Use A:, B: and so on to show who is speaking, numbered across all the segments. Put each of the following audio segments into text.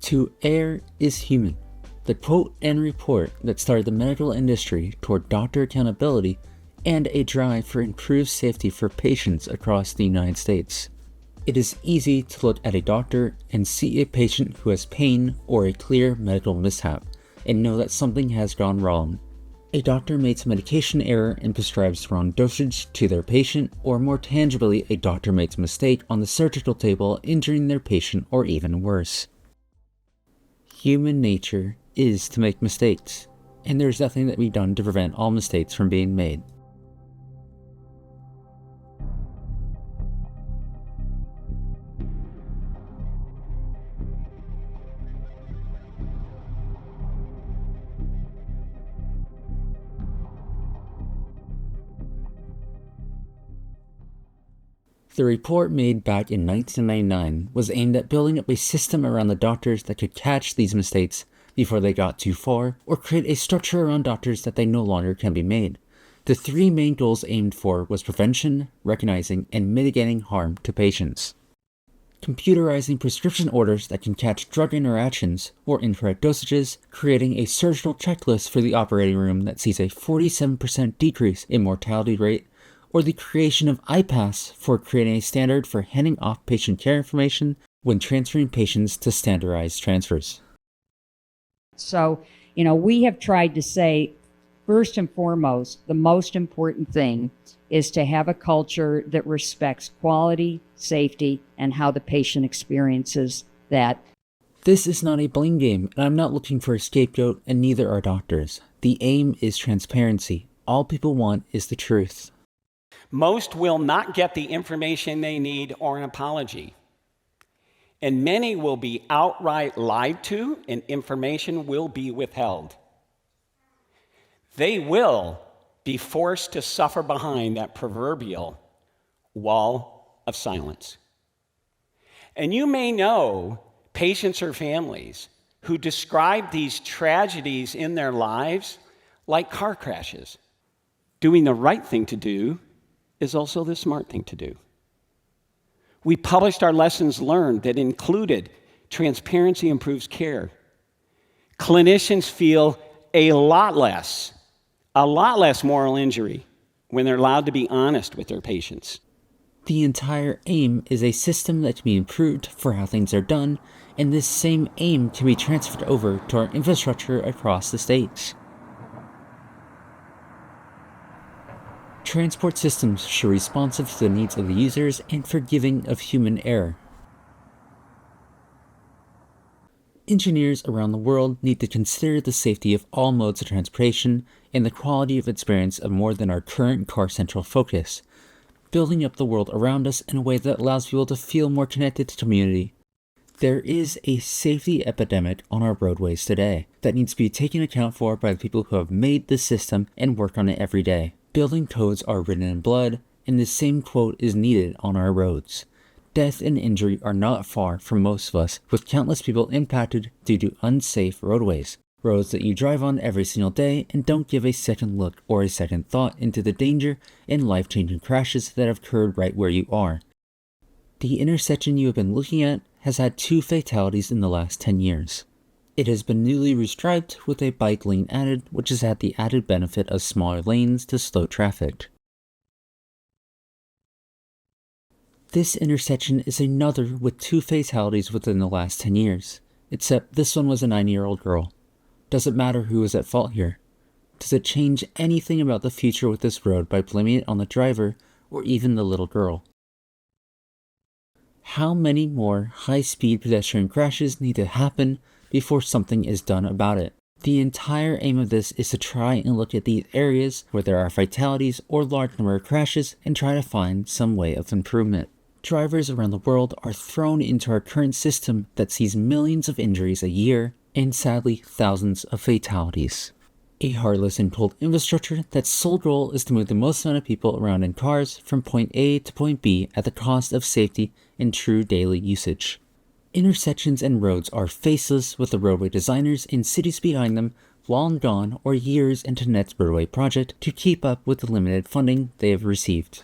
A: To err is human. The quote and report that started the medical industry toward doctor accountability and a drive for improved safety for patients across the United States. It is easy to look at a doctor and see a patient who has pain or a clear medical mishap and know that something has gone wrong. A doctor makes a medication error and prescribes the wrong dosage to their patient, or more tangibly, a doctor makes a mistake on the surgical table, injuring their patient, or even worse. Human nature is to make mistakes, and there is nothing that can be done to prevent all mistakes from being made. The report made back in 1999 was aimed at building up a system around the doctors that could catch these mistakes before they got too far, or create a structure around doctors that they no longer can be made. The three main goals aimed for was prevention, recognizing, and mitigating harm to patients. Computerizing prescription orders that can catch drug interactions or incorrect dosages, creating a surgical checklist for the operating room that sees a 47% decrease in mortality rate, or the creation of iPass for creating a standard for handing off patient care information when transferring patients to standardized transfers.
B: So, we have tried to say, first and foremost, the most important thing is to have a culture that respects quality, safety, and how the patient experiences that.
A: This is not a blame game, and I'm not looking for a scapegoat, and neither are doctors. The aim is transparency. All people want is the truth.
C: Most will not get the information they need or an apology. And many will be outright lied to, and information will be withheld. They will be forced to suffer behind that proverbial wall of silence. And you may know patients or families who describe these tragedies in their lives like car crashes. Doing the right thing to do is also the smart thing to do. We published our lessons learned that included transparency improves care. Clinicians feel a lot less moral injury when they're allowed to be honest with their patients.
A: The entire aim is a system that can be improved for how things are done, and this same aim can be transferred over to our infrastructure across the states. Transport systems should be responsive to the needs of the users and forgiving of human error. Engineers around the world need to consider the safety of all modes of transportation and the quality of experience of more than our current car-central focus, building up the world around us in a way that allows people to feel more connected to community. There is a safety epidemic on our roadways today that needs to be taken account for by the people who have made this system and work on it every day. Building codes are written in blood, and the same quote is needed on our roads. Death and injury are not far from most of us, with countless people impacted due to unsafe roadways. Roads that you drive on every single day and don't give a second look or a second thought into the danger and life-changing crashes that have occurred right where you are. The intersection you have been looking at has had 2 fatalities in the last 10 years. It has been newly restriped with a bike lane added, which has had the added benefit of smaller lanes to slow traffic. This intersection is another with 2 fatalities within the last 10 years, except this one was a 9-year-old girl. Does it matter who is at fault here? Does it change anything about the future with this road by blaming it on the driver or even the little girl? How many more high-speed pedestrian crashes need to happen before something is done about it? The entire aim of this is to try and look at these areas where there are fatalities or large number of crashes and try to find some way of improvement. Drivers around the world are thrown into our current system that sees millions of injuries a year and sadly thousands of fatalities. A heartless and cold infrastructure that's sole goal is to move the most amount of people around in cars from point A to point B at the cost of safety and true daily usage. Intersections and roads are faceless with the roadway designers and cities behind them long gone or years into the next roadway project to keep up with the limited funding they have received.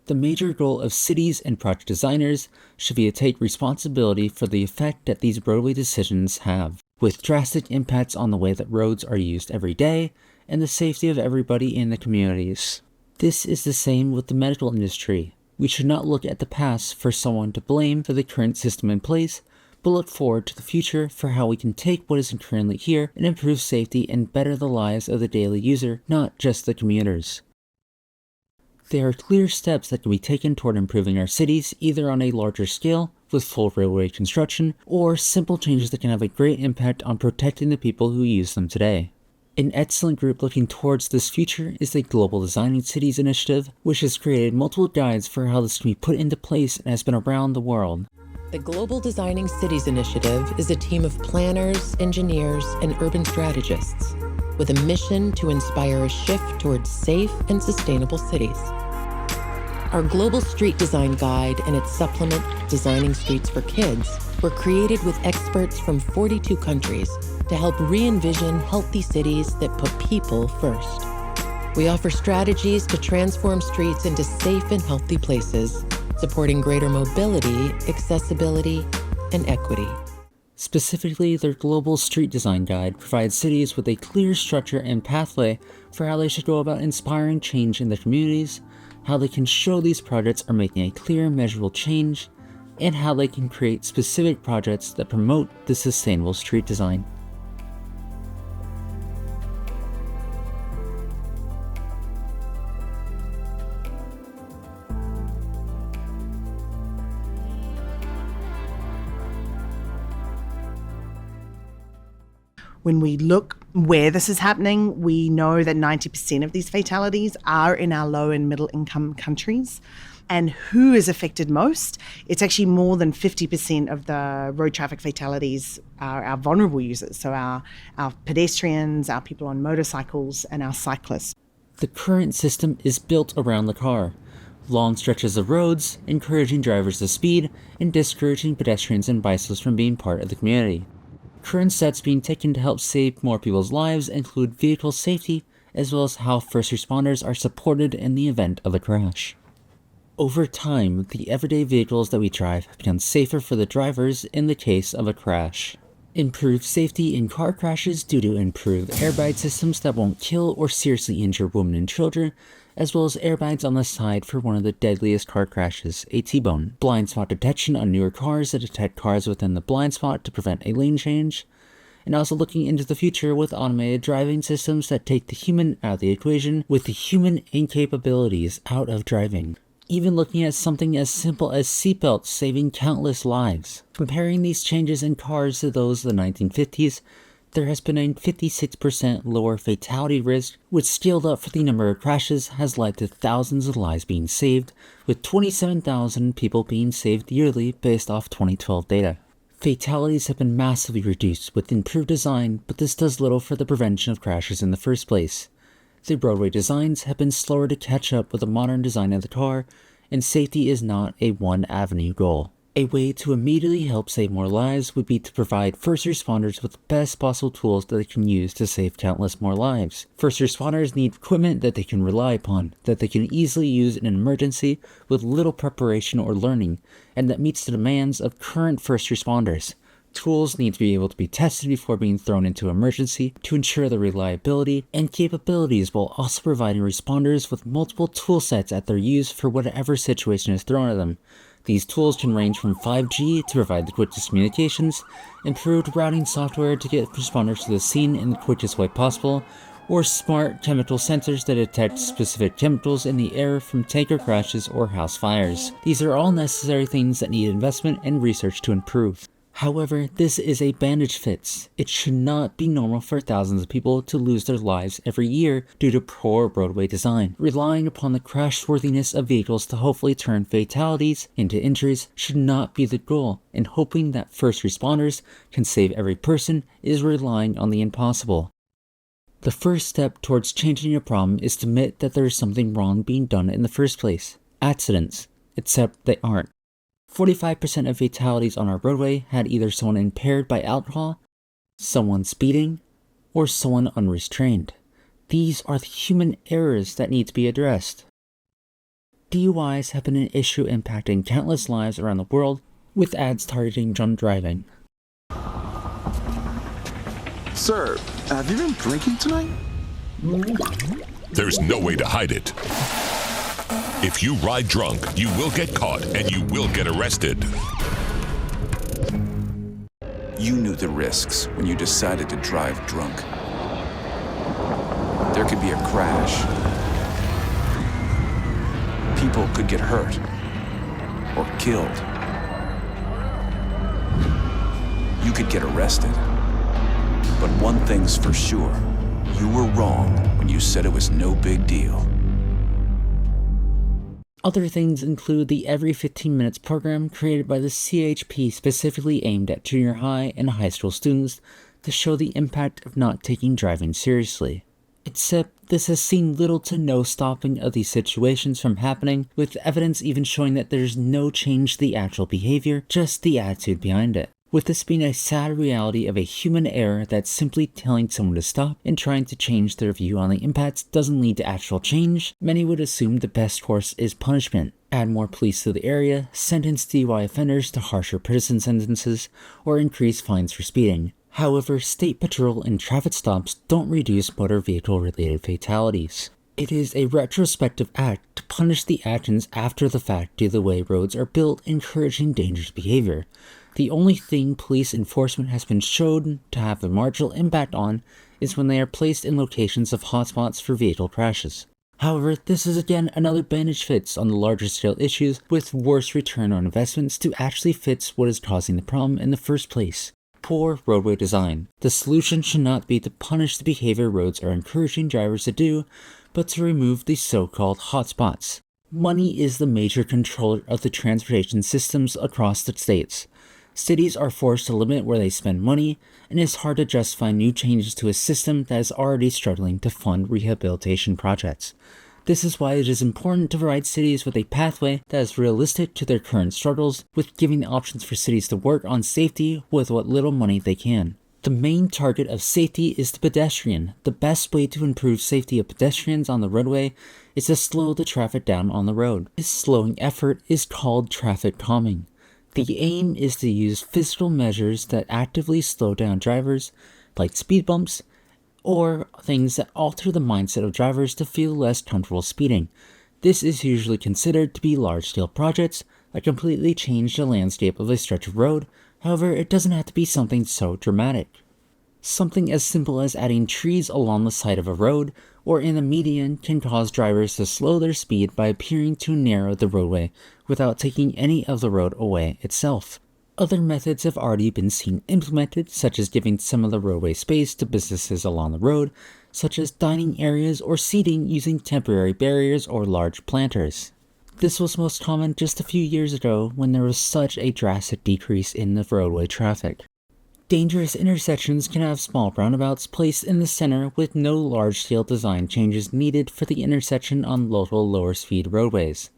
A: The major goal of cities and project designers should be to take responsibility for the effect that these roadway decisions have, with drastic impacts on the way that roads are used every day and the safety of everybody in the communities. This is the same with the medical industry. We should not look at the past for someone to blame for the current system in place, but look forward to the future for how we can take what is currently here and improve safety and better the lives of the daily user, not just the commuters. There are clear steps that can be taken toward improving our cities, either on a larger scale, with full railway construction, or simple changes that can have a great impact on protecting the people who use them today. An excellent group looking towards this future is the Global Designing Cities Initiative, which has created multiple guides for how this can be put into place and has been around the world.
D: The Global Designing Cities Initiative is a team of planners, engineers, and urban strategists with a mission to inspire a shift towards safe and sustainable cities. Our Global Street Design Guide and its supplement, Designing Streets for Kids, were created with experts from 42 countries to help re-envision healthy cities that put people first. We offer strategies to transform streets into safe and healthy places, supporting greater mobility, accessibility, and equity.
A: Specifically, their Global Street Design Guide provides cities with a clear structure and pathway for how they should go about inspiring change in their communities, how they can show these projects are making a clear, measurable change, and how they can create specific projects that promote the sustainable street design.
E: When we look where this is happening, we know that 90% of these fatalities are in our low and middle income countries. And who is affected most? It's actually more than 50% of the road traffic fatalities are our vulnerable users. So our pedestrians, our people on motorcycles, and our cyclists.
A: The current system is built around the car. Long stretches of roads, encouraging drivers to speed, and discouraging pedestrians and bicyclists from being part of the community. Current steps being taken to help save more people's lives include vehicle safety, as well as how first responders are supported in the event of a crash. Over time, the everyday vehicles that we drive have become safer for the drivers in the case of a crash. Improved safety in car crashes due to improved airbag systems that won't kill or seriously injure women and children, as well as airbags on the side for one of the deadliest car crashes, a T-bone. Blind spot detection on newer cars that detect cars within the blind spot to prevent a lane change, and also looking into the future with automated driving systems that take the human out of the equation with the human incapabilities out of driving. Even looking at something as simple as seatbelts saving countless lives. Comparing these changes in cars to those of the 1950s, there has been a 56% lower fatality risk, which scaled up for the number of crashes has led to thousands of lives being saved, with 27,000 people being saved yearly based off 2012 data. Fatalities have been massively reduced with improved design, but this does little for the prevention of crashes in the first place. The roadway designs have been slower to catch up with the modern design of the car, and safety is not a one-avenue goal. A way to immediately help save more lives would be to provide first responders with the best possible tools that they can use to save countless more lives. First responders need equipment that they can rely upon, that they can easily use in an emergency with little preparation or learning, and that meets the demands of current first responders. Tools need to be able to be tested before being thrown into emergency to ensure their reliability and capabilities, while also providing responders with multiple tool sets at their use for whatever situation is thrown at them. These tools can range from 5G to provide the quickest communications, improved routing software to get responders to the scene in the quickest way possible, or smart chemical sensors that detect specific chemicals in the air from tanker crashes or house fires. These are all necessary things that need investment and research to improve. However, this is a bandage fits. It should not be normal for thousands of people to lose their lives every year due to poor roadway design. Relying upon the crashworthiness of vehicles to hopefully turn fatalities into injuries should not be the goal, and hoping that first responders can save every person is relying on the impossible. The first step towards changing a problem is to admit that there is something wrong being done in the first place. Accidents, except they aren't. 45% of fatalities on our roadway had either someone impaired by alcohol, someone speeding, or someone unrestrained. These are the human errors that need to be addressed. DUIs have been an issue impacting countless lives around the world, with ads targeting drunk driving.
F: Sir, have you been drinking tonight?
G: There's no way to hide it. If you ride drunk, you will get caught and you will get arrested.
F: You knew the risks when you decided to drive drunk. There could be a crash. People could get hurt or killed. You could get arrested. But one thing's for sure, you were wrong when you said it was no big deal.
A: Other things include the Every 15 Minutes program created by the CHP specifically aimed at junior high and high school students to show the impact of not taking driving seriously. Except this has seen little to no stopping of these situations from happening, with evidence even showing that there's no change to the actual behavior, just the attitude behind it. With this being a sad reality of a human error that simply telling someone to stop and trying to change their view on the impacts doesn't lead to actual change, many would assume the best course is punishment. Add more police to the area, sentence DUI offenders to harsher prison sentences, or increase fines for speeding. However, state patrol and traffic stops don't reduce motor vehicle-related fatalities. It is a retrospective act to punish the actions after the fact due to the way roads are built, encouraging dangerous behavior. The only thing police enforcement has been shown to have a marginal impact on is when they are placed in locations of hotspots for vehicle crashes. However, this is again another bandage fits on the larger scale issues with worse return on investments to actually fix what is causing the problem in the first place. Poor roadway design. The solution should not be to punish the behavior roads are encouraging drivers to do, but to remove the so-called hotspots. Money is the major controller of the transportation systems across the states. Cities are forced to limit where they spend money, and it's hard to justify new changes to a system that is already struggling to fund rehabilitation projects. This is why it is important to provide cities with a pathway that is realistic to their current struggles, with giving the options for cities to work on safety with what little money they can. The main target of safety is the pedestrian. The best way to improve safety of pedestrians on the roadway is to slow the traffic down on the road. This slowing effort is called traffic calming. The aim is to use physical measures that actively slow down drivers, like speed bumps, or things that alter the mindset of drivers to feel less comfortable speeding. This is usually considered to be large-scale projects that completely change the landscape of a stretch of road. However, it doesn't have to be something so dramatic. Something as simple as adding trees along the side of a road or in a median can cause drivers to slow their speed by appearing to narrow the roadway without taking any of the road away itself. Other methods have already been seen implemented, such as giving some of the roadway space to businesses along the road, such as dining areas or seating using temporary barriers or large planters. This was most common just a few years ago when there was such a drastic decrease in the roadway traffic. Dangerous intersections can have small roundabouts placed in the center with no large-scale design changes needed for the intersection on local lower-speed roadways.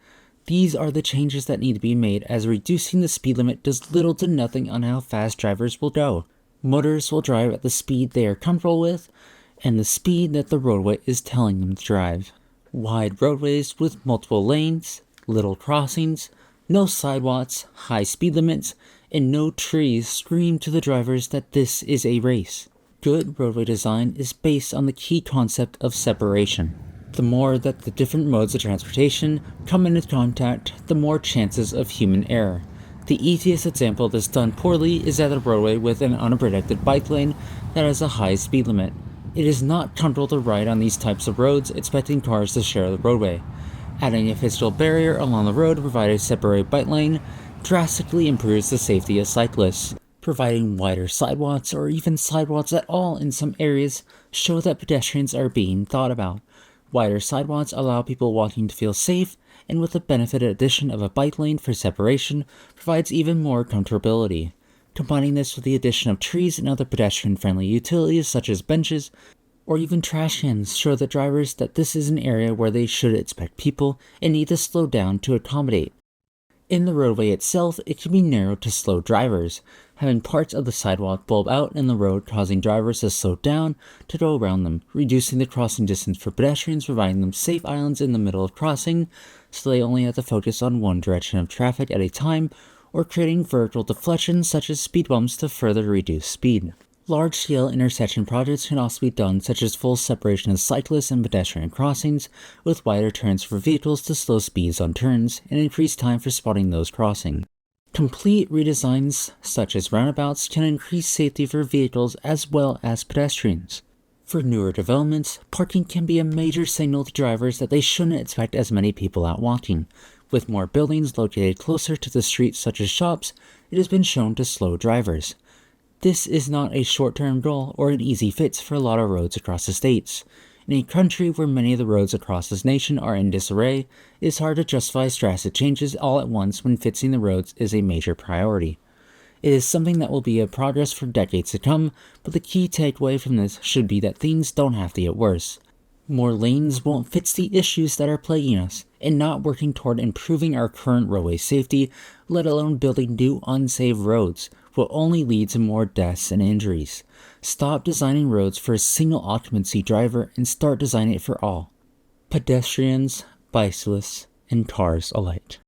A: These are the changes that need to be made, as reducing the speed limit does little to nothing on how fast drivers will go. Motorists will drive at the speed they are comfortable with, and the speed that the roadway is telling them to drive. Wide roadways with multiple lanes, little crossings, no sidewalks, high speed limits, and no trees scream to the drivers that this is a race. Good roadway design is based on the key concept of separation. The more that the different modes of transportation come into contact, the more chances of human error. The easiest example that's done poorly is at a roadway with an unprotected bike lane that has a high speed limit. It is not comfortable to ride on these types of roads expecting cars to share the roadway. Adding a physical barrier along the road to provide a separated bike lane drastically improves the safety of cyclists. Providing wider sidewalks or even sidewalks at all in some areas show that pedestrians are being thought about. Wider sidewalks allow people walking to feel safe, and with the benefit addition of a bike lane for separation provides even more comfortability. Combining this with the addition of trees and other pedestrian-friendly utilities such as benches or even trash cans show the drivers that this is an area where they should expect people and need to slow down to accommodate. In the roadway itself, it can be narrowed to slow drivers. having parts of the sidewalk bulb out in the road, causing drivers to slow down to go around them, reducing the crossing distance for pedestrians, providing them safe islands in the middle of crossing so they only have to focus on one direction of traffic at a time, or creating vertical deflections such as speed bumps to further reduce speed. Large-scale intersection projects can also be done, such as full separation of cyclists and pedestrian crossings, with wider turns for vehicles to slow speeds on turns and increase time for spotting those crossing. Complete redesigns, such as roundabouts, can increase safety for vehicles as well as pedestrians. For newer developments, parking can be a major signal to drivers that they shouldn't expect as many people out walking. With more buildings located closer to the streets, such as shops, it has been shown to slow drivers. This is not a short-term goal or an easy fix for a lot of roads across the states. In a country where many of the roads across this nation are in disarray, it is hard to justify drastic changes all at once when fixing the roads is a major priority. It is something that will be a progress for decades to come, but the key takeaway from this should be that things don't have to get worse. More lanes won't fix the issues that are plaguing us, and not working toward improving our current roadway safety, let alone building new unsafe roads, will only lead to more deaths and injuries. Stop designing roads for a single occupancy driver and start designing it for all. Pedestrians, bicyclists, and cars alike.